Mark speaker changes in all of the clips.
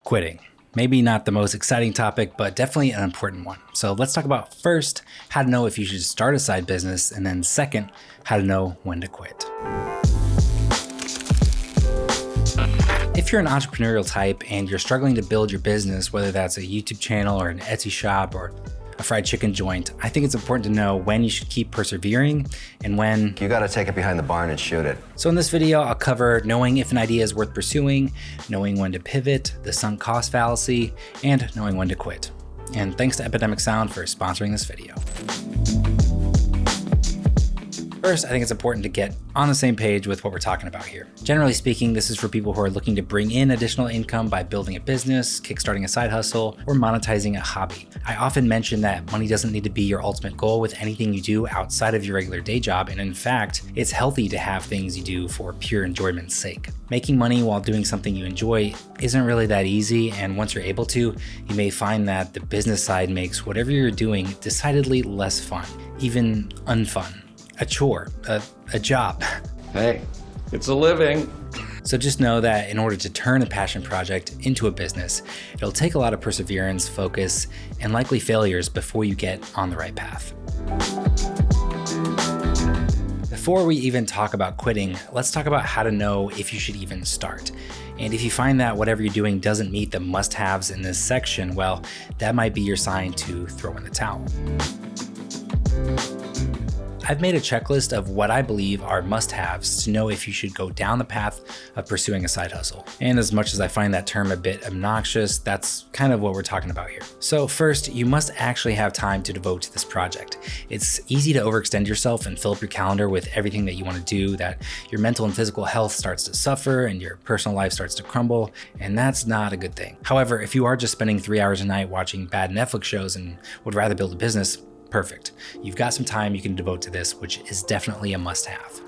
Speaker 1: Quitting. Maybe not the most exciting topic, but definitely an important one. So let's talk about first, how to know if you should start a side business, and then second, how to know when to quit. If you're an entrepreneurial type and you're struggling to build your business, whether that's a YouTube channel or an Etsy shop or a fried chicken joint, I think it's important to know when you should keep persevering and when
Speaker 2: you got to take it behind the barn and shoot it.
Speaker 1: So in this video, I'll cover knowing if an idea is worth pursuing, knowing when to pivot, the sunk cost fallacy, and knowing when to quit. And thanks to Epidemic Sound for sponsoring this video. First, I think it's important to get on the same page with what we're talking about here. Generally speaking, this is for people who are looking to bring in additional income by building a business, kickstarting a side hustle, or monetizing a hobby. I often mention that money doesn't need to be your ultimate goal with anything you do outside of your regular day job, and in fact, it's healthy to have things you do for pure enjoyment's sake. Making money while doing something you enjoy isn't really that easy, and once you're able to, you may find that the business side makes whatever you're doing decidedly less fun, even unfun. A chore, a job.
Speaker 3: Hey, it's a living.
Speaker 1: So just know that in order to turn a passion project into a business, it'll take a lot of perseverance, focus, and likely failures before you get on the right path. Before we even talk about quitting, let's talk about how to know if you should even start. And if you find that whatever you're doing doesn't meet the must-haves in this section, well, that might be your sign to throw in the towel. I've made a checklist of what I believe are must-haves to know if you should go down the path of pursuing a side hustle. And as much as I find that term a bit obnoxious, that's kind of what we're talking about here. So first, you must actually have time to devote to this project. It's easy to overextend yourself and fill up your calendar with everything that you want to do, that your mental and physical health starts to suffer and your personal life starts to crumble, and that's not a good thing. However, if you are just spending 3 hours a night watching bad Netflix shows and would rather build a business, perfect. You've got some time you can devote to this, which is definitely a must-have.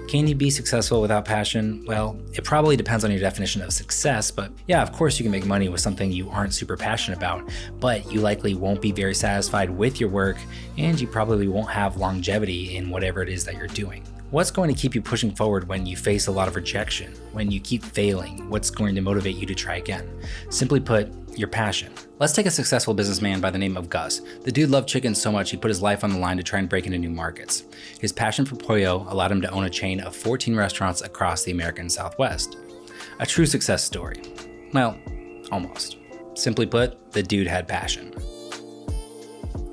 Speaker 1: Can you be successful without passion? Well, it probably depends on your definition of success, but yeah, of course you can make money with something you aren't super passionate about, but you likely won't be very satisfied with your work, and you probably won't have longevity in whatever it is that you're doing. What's going to keep you pushing forward when you face a lot of rejection, when you keep failing? What's going to motivate you to try again? Simply put, your passion. Let's take a successful businessman by the name of Gus. The dude loved chicken so much he put his life on the line to try and break into new markets. His passion for pollo allowed him to own a chain of 14 restaurants across the American Southwest. A true success story. Well, almost. Simply put, the dude had passion.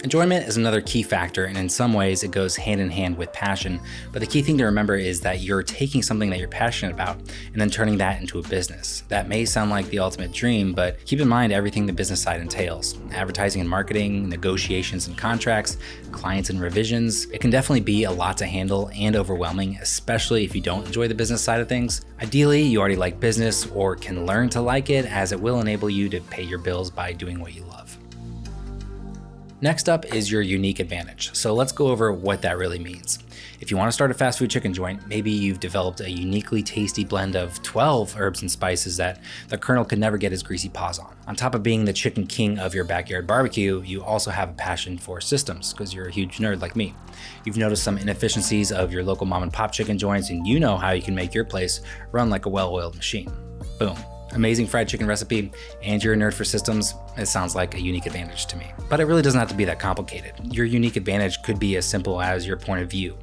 Speaker 1: Enjoyment is another key factor, and in some ways it goes hand in hand with passion, but the key thing to remember is that you're taking something that you're passionate about and then turning that into a business. That may sound like the ultimate dream, but keep in mind everything the business side entails. Advertising and marketing, negotiations and contracts, clients and revisions. It can definitely be a lot to handle and overwhelming, especially if you don't enjoy the business side of things. Ideally, you already like business or can learn to like it, as it will enable you to pay your bills by doing what you love. Next up is your unique advantage. So let's go over what that really means. If you want to start a fast food chicken joint, maybe you've developed a uniquely tasty blend of 12 herbs and spices that the Colonel could never get his greasy paws on. On top of being the chicken king of your backyard barbecue, you also have a passion for systems because you're a huge nerd like me. You've noticed some inefficiencies of your local mom and pop chicken joints, and you know how you can make your place run like a well-oiled machine. Boom. Amazing fried chicken recipe, and you're a nerd for systems. It sounds like a unique advantage to me. But it really doesn't have to be that complicated. Your unique advantage could be as simple as your point of view,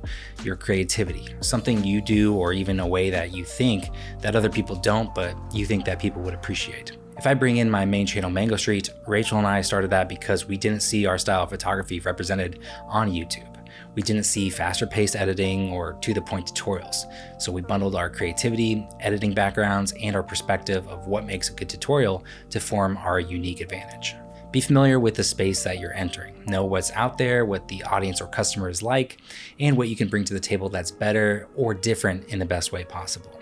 Speaker 1: your creativity, something you do, or even a way that you think that other people don't, but you think that people would appreciate. If I bring in my main channel, Mango Street, Rachel and I started that because we didn't see our style of photography represented on YouTube. We didn't see faster paced editing or to the point tutorials. So we bundled our creativity, editing backgrounds, and our perspective of what makes a good tutorial to form our unique advantage. Be familiar with the space that you're entering. Know what's out there, what the audience or customer is like, and what you can bring to the table that's better or different in the best way possible.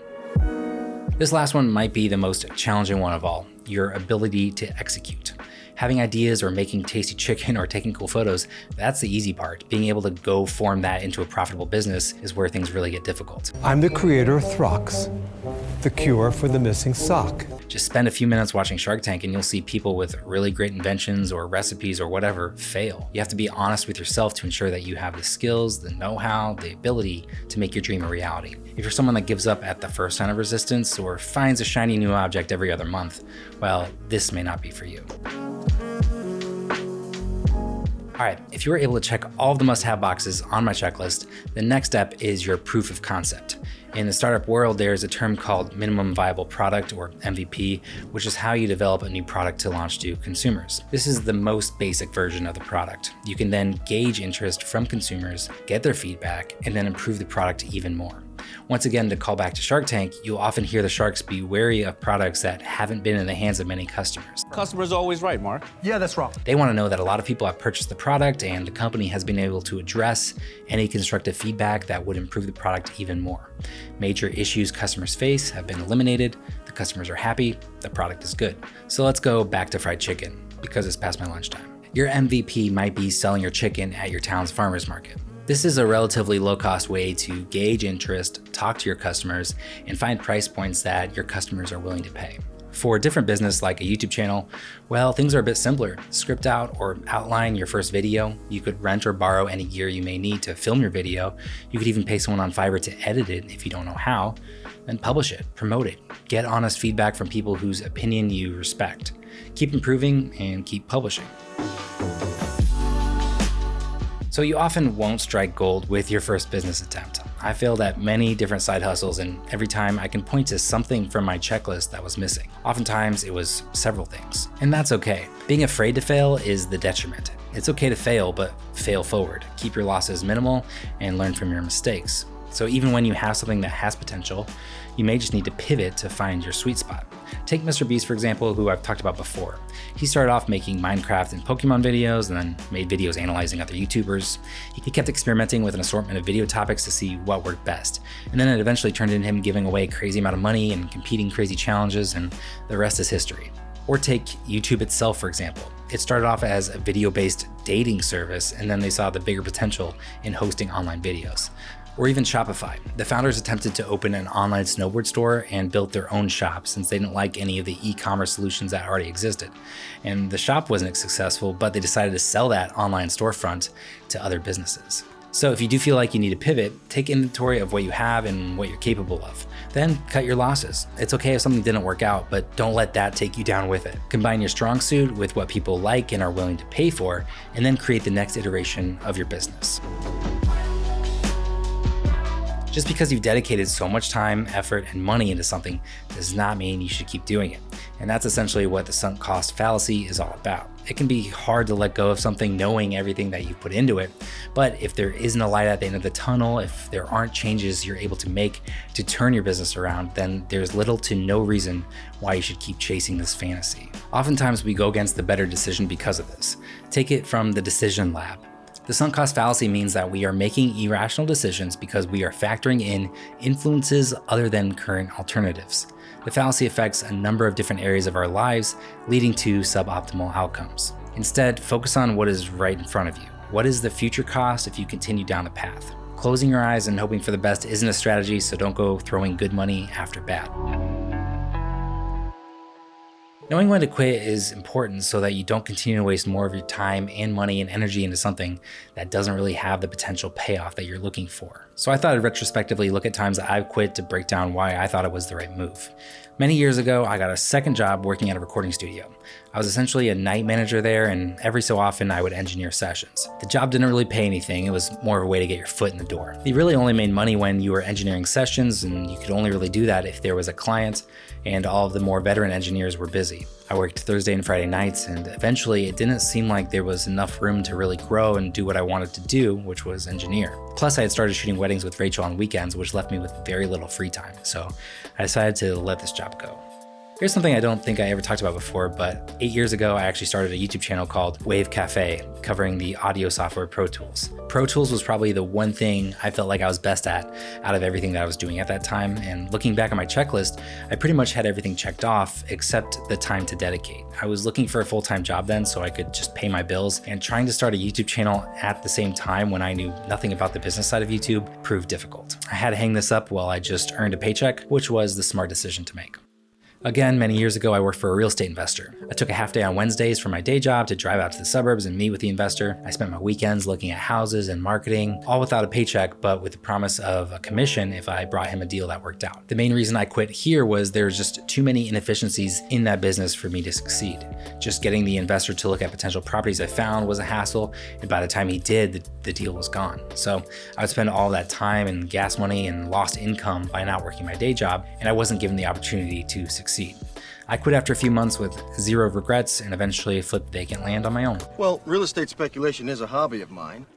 Speaker 1: This last one might be the most challenging one of all, your ability to execute. Having ideas or making tasty chicken or taking cool photos, that's the easy part. Being able to go form that into a profitable business is where things really get difficult.
Speaker 4: I'm the creator of Throx, the cure for the missing sock.
Speaker 1: Just spend a few minutes watching Shark Tank and you'll see people with really great inventions or recipes or whatever fail. You have to be honest with yourself to ensure that you have the skills, the know-how, the ability to make your dream a reality. If you're someone that gives up at the first sign of resistance or finds a shiny new object every other month, well, this may not be for you. All right, if you were able to check all of the must-have boxes on my checklist, the next step is your proof of concept. In the startup world, there's a term called minimum viable product, or MVP, which is how you develop a new product to launch to consumers. This is the most basic version of the product. You can then gauge interest from consumers, get their feedback, and then improve the product even more. Once again, to call back to Shark Tank, you'll often hear the sharks be wary of products that haven't been in the hands of many customers.
Speaker 5: Customer's always right, Mark.
Speaker 6: Yeah, that's wrong.
Speaker 1: They want to know that a lot of people have purchased the product and the company has been able to address any constructive feedback that would improve the product even more. Major issues customers face have been eliminated, the customers are happy, the product is good. So let's go back to fried chicken, because it's past my lunchtime. Your MVP might be selling your chicken at your town's farmer's market. This is a relatively low-cost way to gauge interest, talk to your customers, and find price points that your customers are willing to pay. For a different business like a YouTube channel, well, things are a bit simpler. Script out or outline your first video. You could rent or borrow any gear you may need to film your video. You could even pay someone on Fiverr to edit it if you don't know how. Then publish it, promote it, get honest feedback from people whose opinion you respect. Keep improving and keep publishing. So you often won't strike gold with your first business attempt. I failed at many different side hustles, and every time I can point to something from my checklist that was missing. Oftentimes it was several things, and that's okay. Being afraid to fail is the detriment. It's okay to fail, but fail forward. Keep your losses minimal and learn from your mistakes. So even when you have something that has potential, you may just need to pivot to find your sweet spot. Take Mr. Beast, for example, who I've talked about before. He started off making Minecraft and Pokemon videos and then made videos analyzing other YouTubers. He kept experimenting with an assortment of video topics to see what worked best. And then it eventually turned into him giving away a crazy amount of money and competing crazy challenges, and the rest is history. Or take YouTube itself, for example. It started off as a video-based dating service, and then they saw the bigger potential in hosting online videos. Or even Shopify. The founders attempted to open an online snowboard store and built their own shop since they didn't like any of the e-commerce solutions that already existed. And the shop wasn't successful, but they decided to sell that online storefront to other businesses. So if you do feel like you need to pivot, take inventory of what you have and what you're capable of. Then cut your losses. It's okay if something didn't work out, but don't let that take you down with it. Combine your strong suit with what people like and are willing to pay for, and then create the next iteration of your business. Just because you've dedicated so much time, effort, and money into something does not mean you should keep doing it. And that's essentially what the sunk cost fallacy is all about. It can be hard to let go of something knowing everything that you've put into it, but if there isn't a light at the end of the tunnel, if there aren't changes you're able to make to turn your business around, then there's little to no reason why you should keep chasing this fantasy. Oftentimes we go against the better decision because of this. Take it from the decision lab. The sunk cost fallacy means that we are making irrational decisions because we are factoring in influences other than current alternatives. The fallacy affects a number of different areas of our lives, leading to suboptimal outcomes. Instead, focus on what is right in front of you. What is the future cost if you continue down the path? Closing your eyes and hoping for the best isn't a strategy, so don't go throwing good money after bad. Knowing when to quit is important so that you don't continue to waste more of your time and money and energy into something that doesn't really have the potential payoff that you're looking for. So I thought I'd retrospectively look at times that I've quit to break down why I thought it was the right move. Many years ago, I got a second job working at a recording studio. I was essentially a night manager there, and every so often I would engineer sessions. The job didn't really pay anything, it was more of a way to get your foot in the door. You really only made money when you were engineering sessions, and you could only really do that if there was a client and all of the more veteran engineers were busy. I worked Thursday and Friday nights, and eventually it didn't seem like there was enough room to really grow and do what I wanted to do, which was engineer. Plus, I had started shooting weddings with Rachel on weekends, which left me with very little free time, so I decided to let this job go. Here's something I don't think I ever talked about before, but 8 years ago, I actually started a YouTube channel called Wave Cafe, covering the audio software Pro Tools. Pro Tools was probably the one thing I felt like I was best at out of everything that I was doing at that time. And looking back on my checklist, I pretty much had everything checked off except the time to dedicate. I was looking for a full-time job then so I could just pay my bills, and trying to start a YouTube channel at the same time when I knew nothing about the business side of YouTube proved difficult. I had to hang this up while I just earned a paycheck, which was the smart decision to make. Again, many years ago, I worked for a real estate investor. I took a half day on Wednesdays from my day job to drive out to the suburbs and meet with the investor. I spent my weekends looking at houses and marketing, all without a paycheck, but with the promise of a commission if I brought him a deal that worked out. The main reason I quit here was there's just too many inefficiencies in that business for me to succeed. Just getting the investor to look at potential properties I found was a hassle, and by the time he did, the deal was gone. So I would spend all that time and gas money and lost income by not working my day job, and I wasn't given the opportunity to succeed. I quit after a few months with zero regrets and eventually flipped vacant land on my own.
Speaker 5: Well, real estate speculation is a hobby of mine.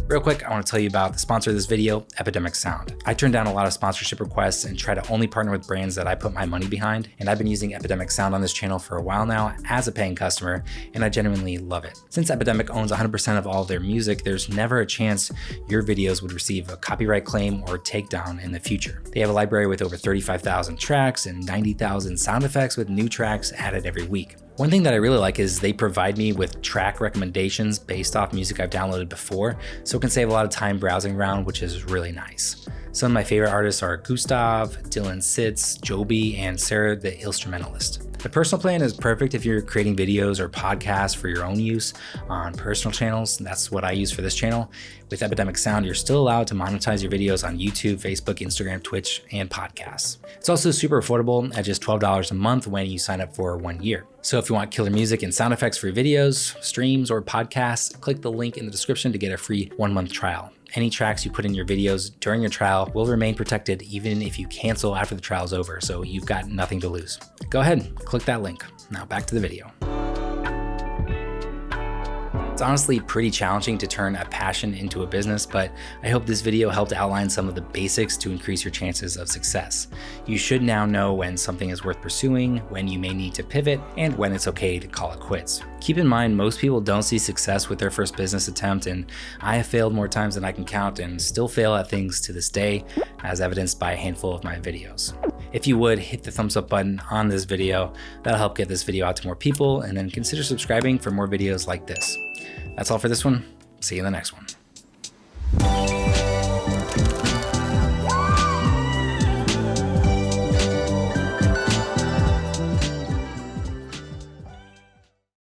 Speaker 1: Real quick, I want to tell you about the sponsor of this video, Epidemic Sound. I turned down a lot of sponsorship requests and try to only partner with brands that I put my money behind, and I've been using Epidemic Sound on this channel for a while now as a paying customer, and I genuinely love it. Since Epidemic owns 100% of all of their music, there's never a chance your videos would receive a copyright claim or takedown in the future. They have a library with over 35,000 tracks and 90,000 sound effects with new tracks added every week. One thing that I really like is they provide me with track recommendations based off music I've downloaded before, so it can save a lot of time browsing around, which is really nice. Some of my favorite artists are Gustav, Dylan Sitz, Joby, and Sarah the Instrumentalist. The personal plan is perfect if you're creating videos or podcasts for your own use on personal channels. That's what I use for this channel. With Epidemic Sound, you're still allowed to monetize your videos on YouTube, Facebook, Instagram, Twitch, and podcasts. It's also super affordable at just $12 a month when you sign up for 1 year. So if you want killer music and sound effects for your videos, streams, or podcasts, click the link in the description to get a free 1-month trial. Any tracks you put in your videos during your trial will remain protected even if you cancel after the trial is over, so you've got nothing to lose. Go ahead, click that link. Now back to the video. It's honestly pretty challenging to turn a passion into a business, but I hope this video helped outline some of the basics to increase your chances of success. You should now know when something is worth pursuing, when you may need to pivot, and when it's okay to call it quits. Keep in mind, most people don't see success with their first business attempt, and I have failed more times than I can count and still fail at things to this day, as evidenced by a handful of my videos. If you would, hit the thumbs up button on this video. That'll help get this video out to more people, and then consider subscribing for more videos like this. That's all for this one. See you in the next one.